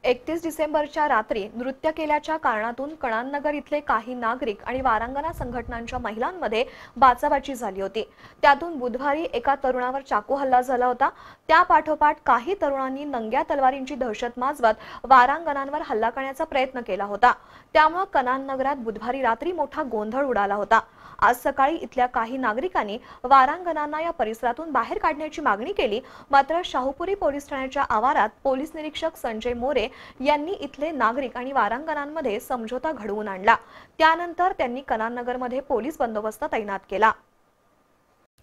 31 डिसेंबरच्या रात्री नृत्य केल्याच्या कारणातून कणाननगर इथले काही नागरिक आणि वारांगना संघटनांच्या महिलांमध्ये बाचाबाची झाली होती। त्यातून बुधवारी एका तरुणावर चाकू हल्ला झाला होता। त्यापाठोपाठ काही तरुणांनी नंग्या तलवारींची दहशत माजवत वारांगनांवर हल्ला करण्याचा प्रयत्न केला होता। त्यामुळे कणाननगरात बुधवारी रात्री मोठा गोंधळ उडाला होता। आज सकाळी इथल्या काही नागरिकांनी वारांगनांना या परिसरातून बाहेर काढण्याची मागणी केली, मात्र शाहूपुरी पोलीस ठाण्याच्या आवारात पोलीस निरीक्षक संजय मोरे यांनी इथले नागरिक आणि वारांगनांमध्ये समझोता घडवून आणला। त्यानंतर त्यांनी कणाननगरमध्ये पोलीस बंदोबस्त तैनात केला।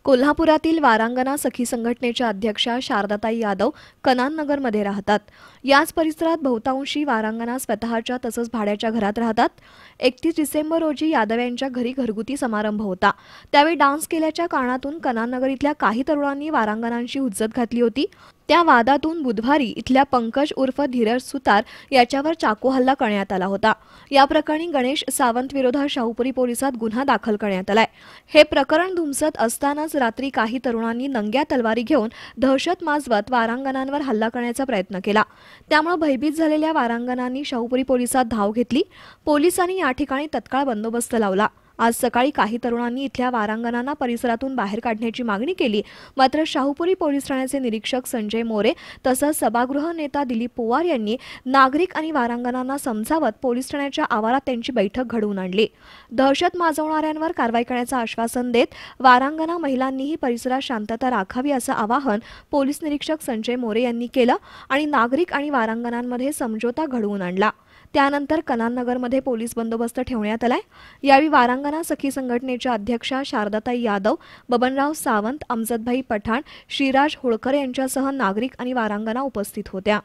कोल्हापुरातील वारांगना सखी संघटनेच्या अध्यक्षा शारदाताई यादव कणाननगरमध्ये राहतात। याच परिसरात बहुतांशी वारांगना स्वतःच्या तसंच भाड्याच्या घरात राहतात। 31 डिसेंबर रोजी यादव यांच्या घरी घरगुती समारंभ होता। त्यावेळी डान्स केल्याच्या कारणातून कणाननगर इथल्या काही तरुणांनी वारांगनांशी हुज्जत घातली होती। त्या वादातून बुधवारी इथल्या पंकज उर्फ धीरज सुतार याच्यावर चाकू हल्ला करण्यात आला होता। या प्रकरणी गणेश सावंत विरोधात शाहूपुरी पोलिसात गुन्हा दाखल करण्यात आलाय। हे प्रकरण धुमसत असतानाच रात्री काही तरुणांनी नंग्या तलवारी घेऊन दहशत माजवत वारांगनांवर हल्ला करण्याचा प्रयत्न केला। त्यामुळे भयभीत झालेल्या वारांगनांनी शाहूपुरी पोलिसात धाव घेतली। पोलिसांनी या ठिकाणी तत्काळ बंदोबस्त लावला। आज सकाळी काही तरुणांनी इथल्या वारांगनांना परिसरातून बाहेर काढण्याची मागणी केली, मात्र शाहूपुरी पोलीस ठाण्याचे निरीक्षक संजय मोरे तसंच सभागृह नेता दिलीप पवार यांनी नागरिक आणि वारांगनांना समजावत पोलीस ठाण्याच्या आवारात त्यांची बैठक घडवून आणली। दहशत माजवणाऱ्यांवर कारवाई करण्याचं आश्वासन देत वारांगना महिलांनीही परिसरात शांतता राखावी असं आवाहन पोलीस निरीक्षक संजय मोरे यांनी केलं आणि नागरिक आणि वारांगनांमध्ये समझोता घडवून आणला। त्यानंतर कणाननगरमध्ये पोलीस बंदोबस्त ठेवण्यात आलाय। यावेळी वारांगना सखी संघटनेच्या अध्यक्षा शारदाताई यादव, बबनराव सावंत, अमजदभाई पठाण, श्रीराज होळकर यांच्यासह नागरिक आणि वारांगना उपस्थित होत्या।